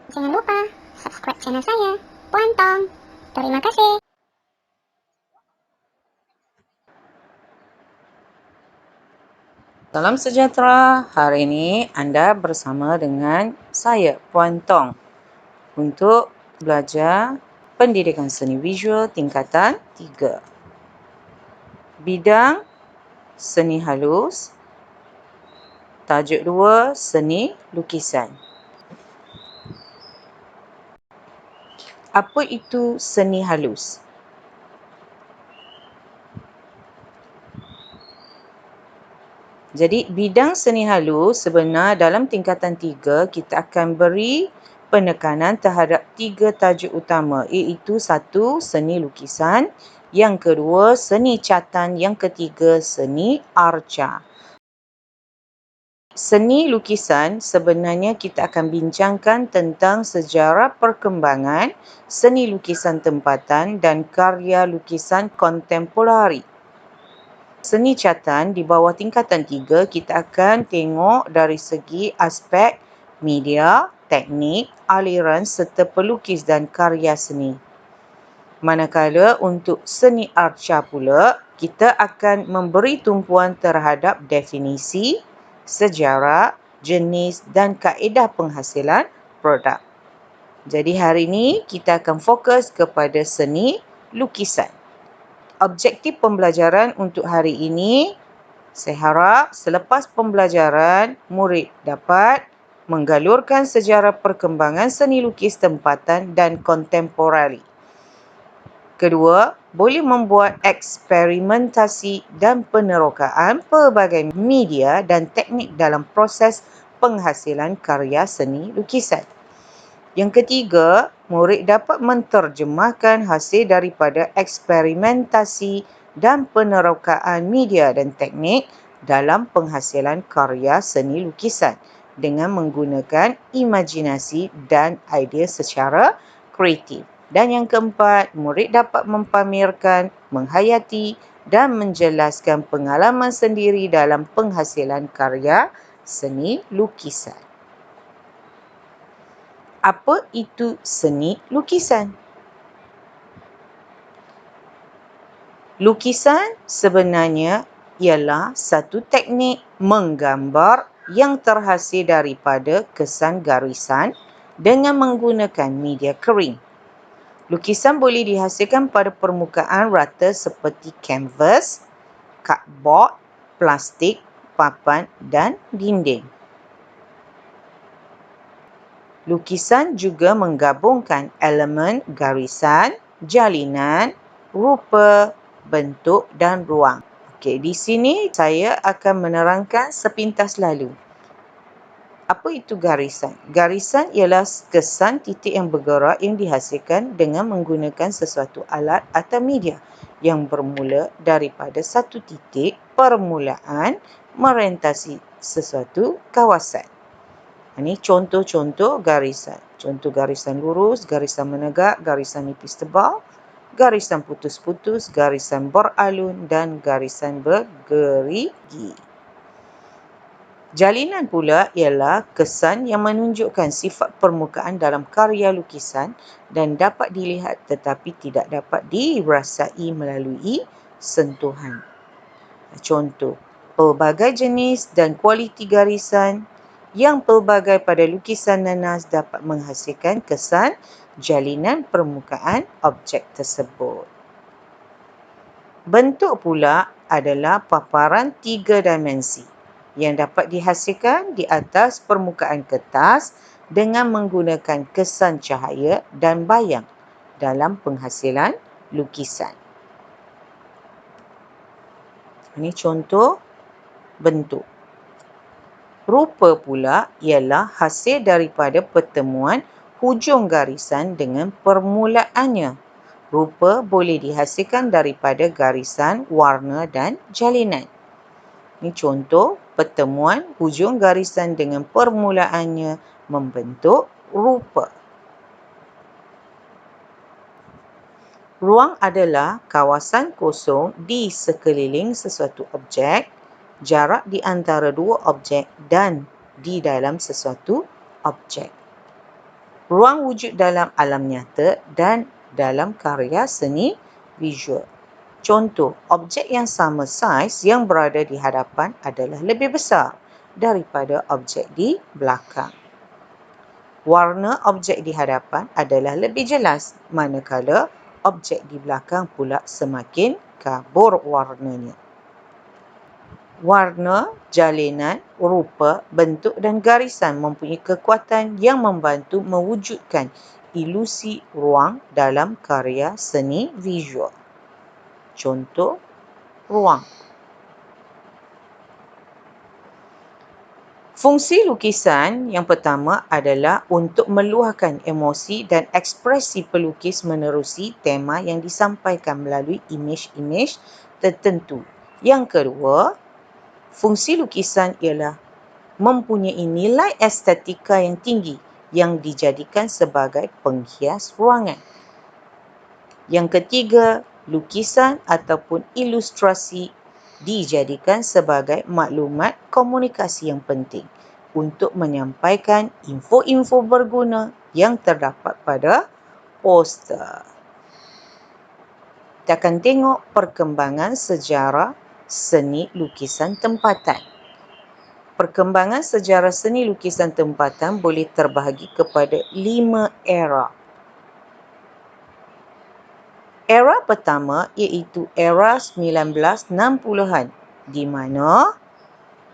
Jangan lupa subscribe channel saya, Puan Tong. Terima kasih. Salam sejahtera, hari ini anda bersama dengan saya, Puan Tong, untuk belajar Pendidikan Seni Visual tingkatan 3. Bidang Seni Halus, tajuk 2, Seni Lukisan. Apa itu seni halus? Jadi, bidang seni halus sebenar dalam tingkatan 3, kita akan beri penekanan terhadap 3 tajuk utama, iaitu 1, seni lukisan, yang kedua, seni catan, yang ketiga, seni arca. Seni lukisan sebenarnya kita akan bincangkan tentang sejarah perkembangan seni lukisan tempatan dan karya lukisan kontemporari. Seni catan di bawah tingkatan 3, kita akan tengok dari segi aspek media, teknik, aliran serta pelukis dan karya seni. Manakala untuk seni arca pula, kita akan memberi tumpuan terhadap definisi, sejarah, jenis dan kaedah penghasilan produk. Jadi hari ini kita akan fokus kepada seni lukisan. Objektif pembelajaran untuk hari ini, saya harap selepas pembelajaran, murid dapat menggalurkan sejarah perkembangan seni lukis tempatan dan kontemporari. Kedua, boleh membuat eksperimentasi dan penerokaan pelbagai media dan teknik dalam proses penghasilan karya seni lukisan. Yang ketiga, murid dapat menterjemahkan hasil daripada eksperimentasi dan penerokaan media dan teknik dalam penghasilan karya seni lukisan dengan menggunakan imajinasi dan idea secara kreatif. Dan yang keempat, murid dapat mempamerkan, menghayati dan menjelaskan pengalaman sendiri dalam penghasilan karya seni lukisan. Apa itu seni lukisan? Lukisan sebenarnya ialah satu teknik menggambar yang terhasil daripada kesan garisan dengan menggunakan media kering. Lukisan boleh dihasilkan pada permukaan rata seperti kanvas, cardboard, plastik, papan dan dinding. Lukisan juga menggabungkan elemen garisan, jalinan, rupa, bentuk dan ruang. Okey, di sini saya akan menerangkan sepintas lalu. Apa itu garisan? Garisan ialah kesan titik yang bergerak yang dihasilkan dengan menggunakan sesuatu alat atau media yang bermula daripada satu titik permulaan merentasi sesuatu kawasan. Ini contoh-contoh garisan. Contoh garisan lurus, garisan menegak, garisan nipis tebal, garisan putus-putus, garisan beralun dan garisan bergerigi. Jalinan pula ialah kesan yang menunjukkan sifat permukaan dalam karya lukisan dan dapat dilihat tetapi tidak dapat dirasai melalui sentuhan. Contoh, pelbagai jenis dan kualiti garisan yang pelbagai pada lukisan nanas dapat menghasilkan kesan jalinan permukaan objek tersebut. Bentuk pula adalah paparan 3 dimensi yang dapat dihasilkan di atas permukaan kertas dengan menggunakan kesan cahaya dan bayang dalam penghasilan lukisan. Ini contoh bentuk. Rupa pula ialah hasil daripada pertemuan hujung garisan dengan permulaannya. Rupa boleh dihasilkan daripada garisan, warna dan jalinan. Ini contoh pertemuan hujung garisan dengan permulaannya membentuk rupa. Ruang adalah kawasan kosong di sekeliling sesuatu objek, jarak di antara dua objek dan di dalam sesuatu objek. ruang wujud dalam alam nyata dan dalam karya seni visual. Contoh, objek yang sama saiz yang berada di hadapan adalah lebih besar daripada objek di belakang. Warna objek di hadapan adalah lebih jelas, manakala objek di belakang pula semakin kabur warnanya. Warna, jalinan, rupa, bentuk dan garisan mempunyai kekuatan yang membantu mewujudkan ilusi ruang dalam karya seni visual. Contoh, ruang. Fungsi lukisan yang pertama adalah untuk meluahkan emosi dan ekspresi pelukis menerusi tema yang disampaikan melalui imej-imej tertentu. Yang kedua, fungsi lukisan ialah mempunyai nilai estetika yang tinggi yang dijadikan sebagai penghias ruangan. Yang ketiga, lukisan ataupun ilustrasi dijadikan sebagai maklumat komunikasi yang penting untuk menyampaikan info-info berguna yang terdapat pada poster. Kita akan tengok perkembangan sejarah seni lukisan tempatan. Perkembangan sejarah seni lukisan tempatan boleh terbahagi kepada 5 era. Era pertama iaitu era 1960-an di mana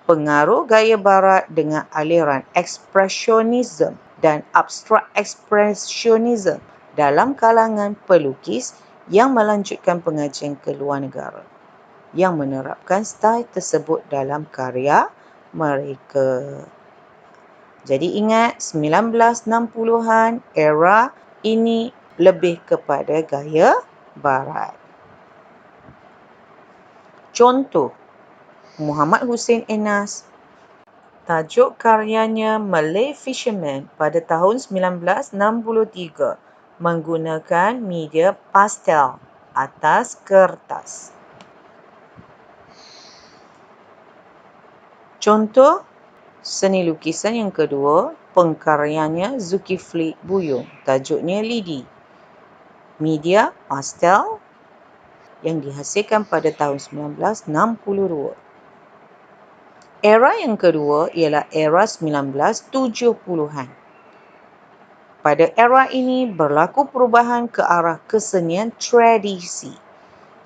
pengaruh gaya barat dengan aliran ekspresionisme dan abstrak ekspresionisme dalam kalangan pelukis yang melanjutkan pengajian ke luar negara yang menerapkan style tersebut dalam karya mereka. Jadi ingat 1960-an era ini lebih kepada gaya barat. Contoh, Muhammad Hussein Enas, tajuk karyanya Malay Fisherman pada tahun 1963 menggunakan media pastel atas kertas. Contoh, seni lukisan yang kedua, pengkaryanya Zulkifli Buyung, tajuknya Lidi. Media pastel yang dihasilkan pada tahun 1962. Era yang kedua ialah era 1970-an. Pada era ini berlaku perubahan ke arah kesenian tradisi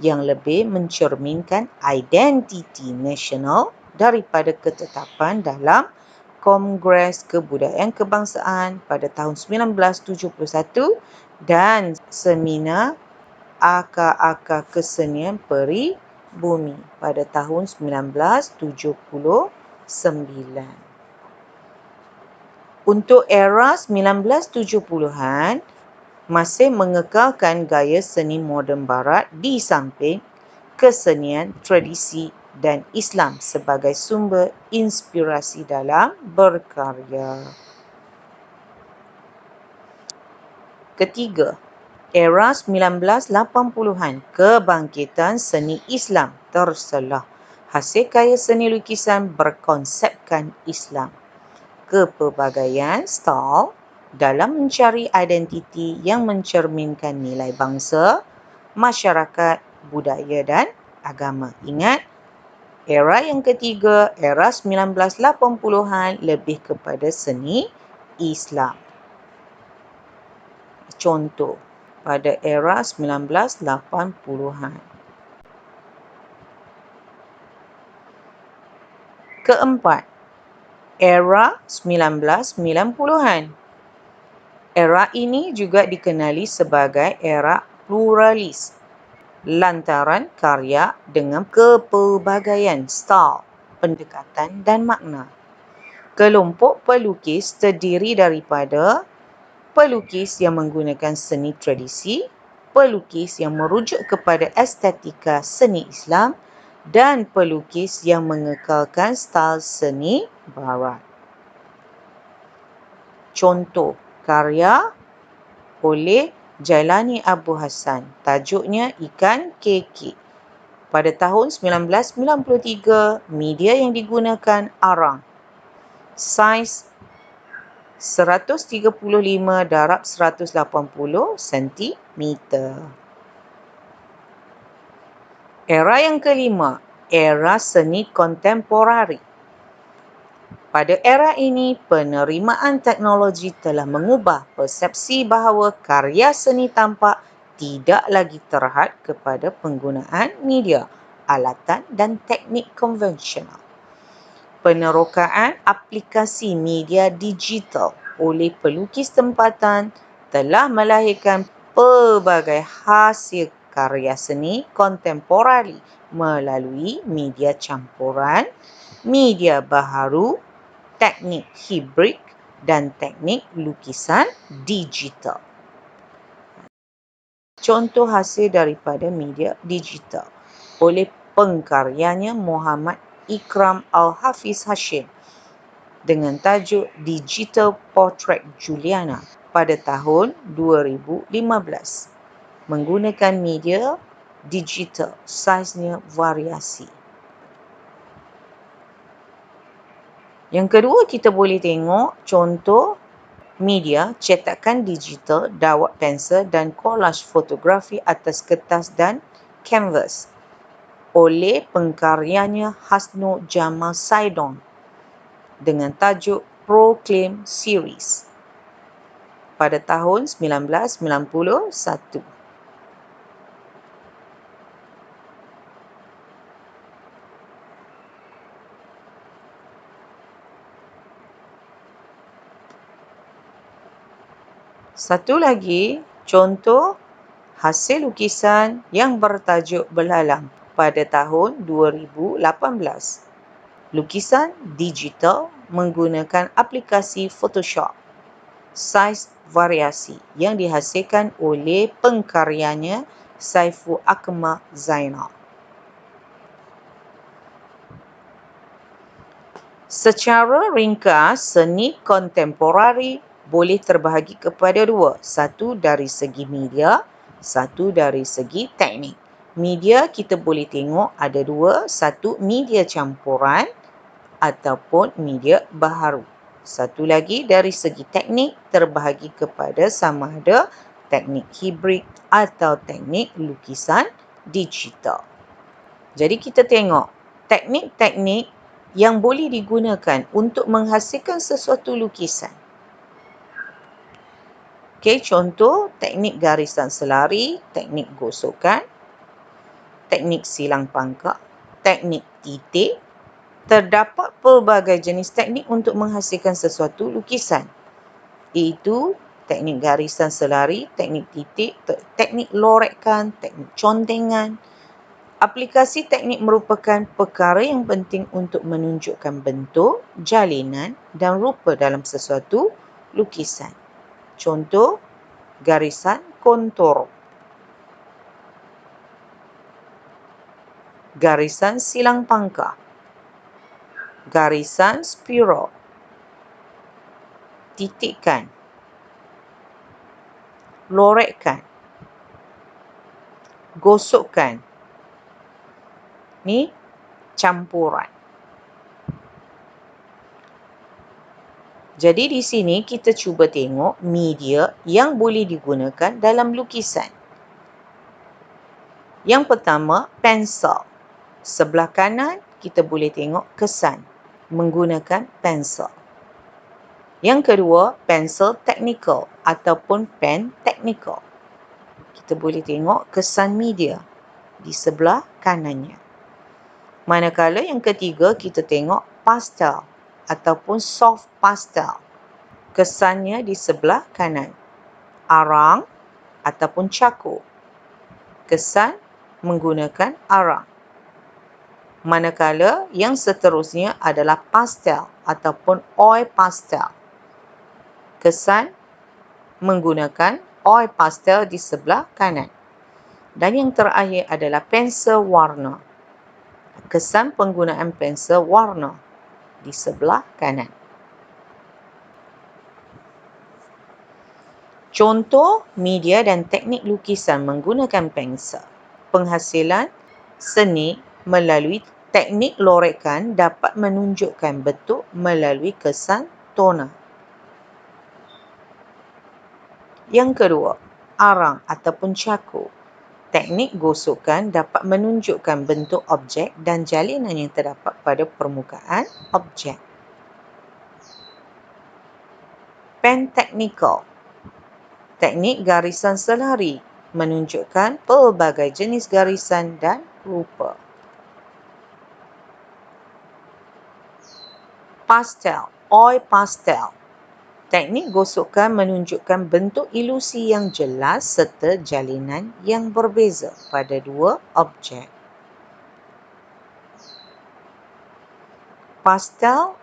yang lebih mencerminkan identiti nasional daripada ketetapan dalam Kongres Kebudayaan Kebangsaan pada tahun 1971 dan Seminar Akar-Akar Kesenian Peri Bumi pada tahun 1979. Untuk era 1970-an, masih mengekalkan gaya seni moden barat di samping kesenian tradisi dan Islam sebagai sumber inspirasi dalam berkarya. Ketiga, era 1980-an, kebangkitan seni Islam terselah. Hasil karya seni lukisan berkonsepkan Islam. Kepelbagaian style dalam mencari identiti yang mencerminkan nilai bangsa, masyarakat, budaya dan agama. Ingat, era yang ketiga, era 1980-an lebih kepada seni Islam. Contoh, pada era 1980-an. Keempat, era 1990-an. Era ini juga dikenali sebagai era pluralis lantaran karya dengan kepelbagaian style, pendekatan dan makna. Kelompok pelukis terdiri daripada pelukis yang menggunakan seni tradisi, pelukis yang merujuk kepada estetika seni Islam dan pelukis yang mengekalkan style seni barat. Contoh karya oleh Jailani Abu Hassan, tajuknya Ikan Kekek. Pada tahun 1993, media yang digunakan arang. Saiz 135 darab 180 sentimeter. Era yang kelima, era seni kontemporari. Pada era ini, penerimaan teknologi telah mengubah persepsi bahawa karya seni tampak tidak lagi terhad kepada penggunaan media, alatan dan teknik konvensional. Penerokaan aplikasi media digital oleh pelukis tempatan telah melahirkan pelbagai hasil karya seni kontemporari melalui media campuran, media baharu, teknik hibrid dan teknik lukisan digital. Contoh hasil daripada media digital oleh pengkaryanya Muhammad Ikram Al-Hafiz Hashim dengan tajuk Digital Portrait Juliana pada tahun 2015 menggunakan media digital, saiznya variasi. Yang kedua, kita boleh tengok contoh media cetakan digital, dawat pensel dan kolaj fotografi atas kertas dan kanvas oleh pengkaryanya Hasno Jamal Saidon dengan tajuk Proclaim Series pada tahun 1991. Satu lagi, contoh hasil lukisan yang bertajuk Belalang pada tahun 2018. Lukisan digital menggunakan aplikasi Photoshop, saiz variasi yang dihasilkan oleh pengkaryanya Saiful Akmal Zainal. Secara ringkas, seni kontemporari boleh terbahagi kepada dua. Satu dari segi media, satu dari segi teknik. Media kita boleh tengok ada dua. Satu media campuran ataupun media baharu. Satu lagi dari segi teknik terbahagi kepada sama ada teknik hibrid atau teknik lukisan digital. Jadi kita tengok teknik-teknik yang boleh digunakan untuk menghasilkan sesuatu lukisan. Okey, contoh teknik garisan selari, teknik gosokan, teknik silang pangkal, teknik titik. Terdapat pelbagai jenis teknik untuk menghasilkan sesuatu lukisan, iaitu teknik garisan selari, teknik titik, teknik lorekan, teknik contengan. Aplikasi teknik merupakan perkara yang penting untuk menunjukkan bentuk, jalinan dan rupa dalam sesuatu lukisan. Contoh, garisan kontur, garisan silang pangkal, garisan spiral, titikkan, lorekkan, gosokkan. Ni campuran. Jadi di sini kita cuba tengok media yang boleh digunakan dalam lukisan. Yang pertama, pensel. Sebelah kanan kita boleh tengok kesan menggunakan pensel. Yang kedua, pensel teknikal ataupun pen teknikal. Kita boleh tengok kesan media di sebelah kanannya. Manakala yang ketiga, kita tengok pastel ataupun soft pastel. Kesannya di sebelah kanan. Arang ataupun cakur. Kesan menggunakan arang. Manakala yang seterusnya adalah pastel ataupun oil pastel. Kesan menggunakan oil pastel di sebelah kanan. Dan yang terakhir adalah pensel warna. Kesan penggunaan pensel warna di sebelah kanan. Contoh media dan teknik lukisan menggunakan pensel. Penghasilan seni melalui teknik lorekan dapat menunjukkan bentuk melalui kesan tona. Yang kedua, arang ataupun cakur. Teknik gosokan dapat menunjukkan bentuk objek dan jalinan yang terdapat pada permukaan objek. Pen teknikal. Teknik garisan selari menunjukkan pelbagai jenis garisan dan rupa. Pastel, oil pastel. Teknik gosokan menunjukkan bentuk ilusi yang jelas serta jalinan yang berbeza pada dua objek. Pastel,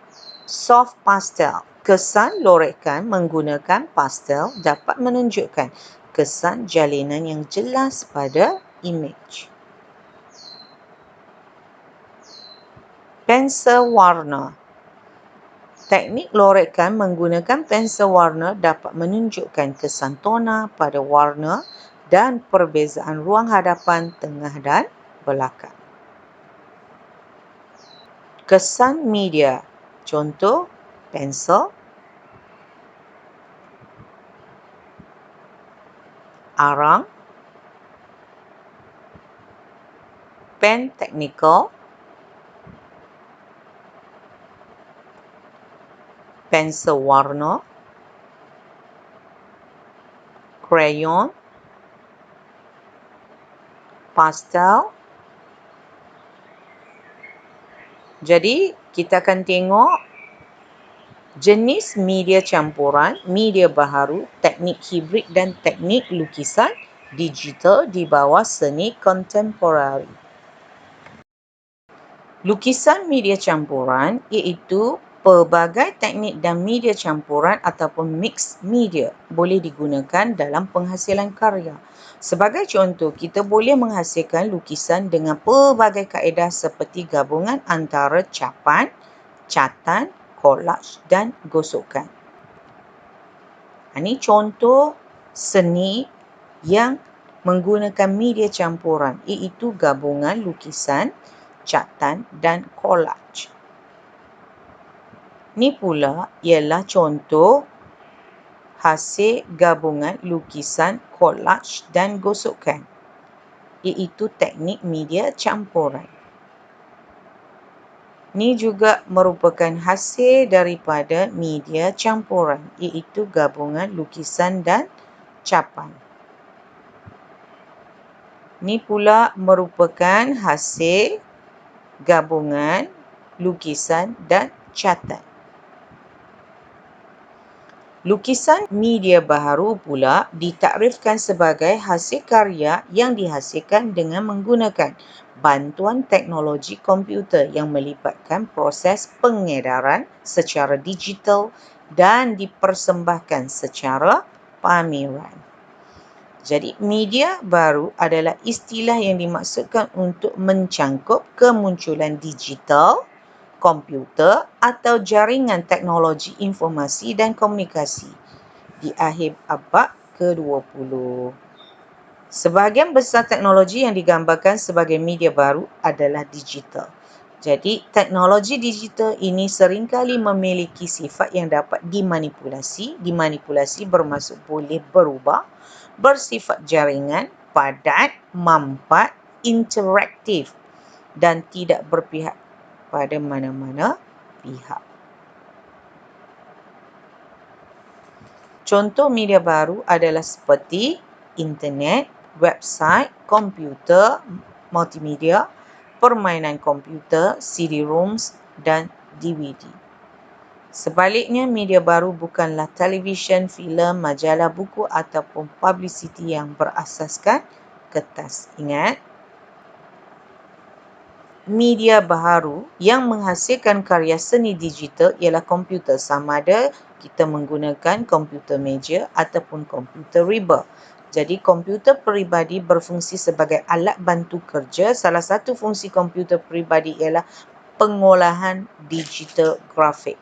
soft pastel. Kesan lorekan menggunakan pastel dapat menunjukkan kesan jalinan yang jelas pada imej. Pensel warna. Teknik lorekan menggunakan pensel warna dapat menunjukkan kesan tona pada warna dan perbezaan ruang hadapan, tengah dan belakang. Kesan media. Contoh, pensel, arang, pen teknikal, pensel warna, krayon, pastel. Jadi, kita akan tengok jenis media campuran, media baharu, teknik hibrid dan teknik lukisan digital di bawah seni kontemporari. Lukisan media campuran iaitu pelbagai teknik dan media campuran ataupun mix media boleh digunakan dalam penghasilan karya. Sebagai contoh, kita boleh menghasilkan lukisan dengan pelbagai kaedah seperti gabungan antara capan, catan, kolaj dan gosokan. Ini contoh seni yang menggunakan media campuran iaitu gabungan lukisan, catan dan kolaj. Ini pula ialah contoh hasil gabungan lukisan, kolaj dan gosokan iaitu teknik media campuran. Ini juga merupakan hasil daripada media campuran iaitu gabungan lukisan dan capan. Ini pula merupakan hasil gabungan lukisan dan catan. Lukisan media baharu pula ditakrifkan sebagai hasil karya yang dihasilkan dengan menggunakan bantuan teknologi komputer yang melibatkan proses pengedaran secara digital dan dipersembahkan secara pameran. Jadi, media baru adalah istilah yang dimaksudkan untuk mencangkup kemunculan digital, komputer atau jaringan teknologi informasi dan komunikasi di akhir abad ke-20. Sebahagian besar teknologi yang digambarkan sebagai media baru adalah digital. Jadi, teknologi digital ini seringkali memiliki sifat yang dapat dimanipulasi. Dimanipulasi bermaksud boleh berubah, bersifat jaringan, padat, mampat, interaktif dan tidak berpihak pada mana-mana pihak. Contoh media baru adalah seperti internet, website, komputer, multimedia, permainan komputer, CD-ROMs dan DVD. Sebaliknya, media baru bukanlah televisyen, filem, majalah, buku ataupun publicity yang berasaskan kertas. Ingat, media baharu yang menghasilkan karya seni digital ialah komputer, sama ada kita menggunakan komputer meja ataupun komputer riba. Jadi, komputer peribadi berfungsi sebagai alat bantu kerja. Salah satu fungsi komputer peribadi ialah pengolahan digital grafik.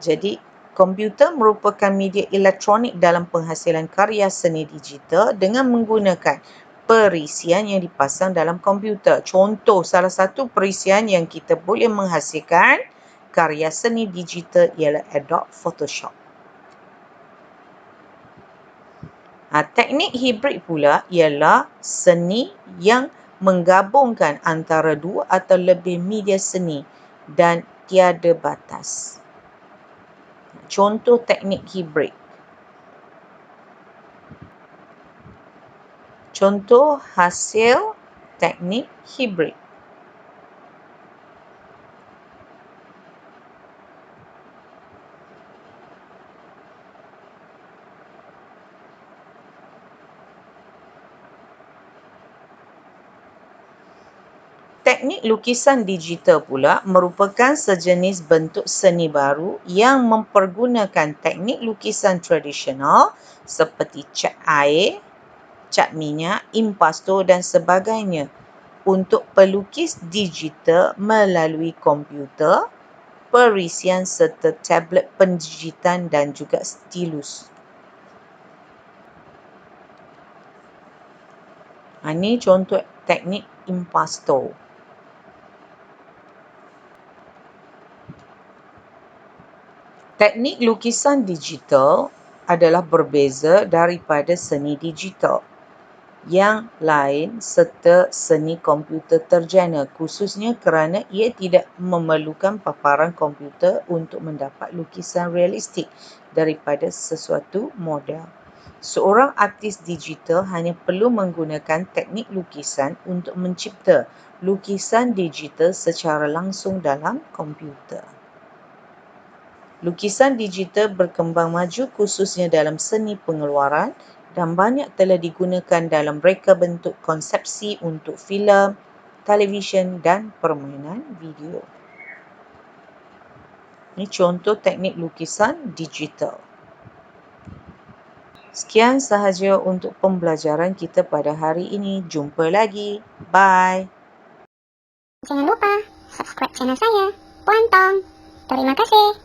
Jadi, komputer merupakan media elektronik dalam penghasilan karya seni digital dengan menggunakan perisian yang dipasang dalam komputer. Contoh, salah satu perisian yang kita boleh menghasilkan karya seni digital ialah Adobe Photoshop. Teknik hibrid pula ialah seni yang menggabungkan antara dua atau lebih media seni dan tiada batas. Contoh teknik hibrid. Contoh hasil teknik hibrid. Teknik lukisan digital pula merupakan sejenis bentuk seni baru yang mempergunakan teknik lukisan tradisional seperti cat air, cat minyak, impasto dan sebagainya untuk pelukis digital melalui komputer, perisian serta tablet pendigitan dan juga stilus. Ini contoh teknik impasto. Teknik lukisan digital adalah berbeza daripada seni digital yang lain serta seni komputer terjana, khususnya kerana ia tidak memerlukan paparan komputer untuk mendapat lukisan realistik daripada sesuatu model. Seorang artis digital hanya perlu menggunakan teknik lukisan untuk mencipta lukisan digital secara langsung dalam komputer. Lukisan digital berkembang maju khususnya dalam seni pengeluaran dan banyak telah digunakan dalam reka bentuk konsepsi untuk filem, televisyen dan permainan video. Ini contoh teknik lukisan digital. Sekian sahaja untuk pembelajaran kita pada hari ini. Jumpa lagi. Bye. Jangan lupa subscribe channel saya, Puan Tong. Terima kasih.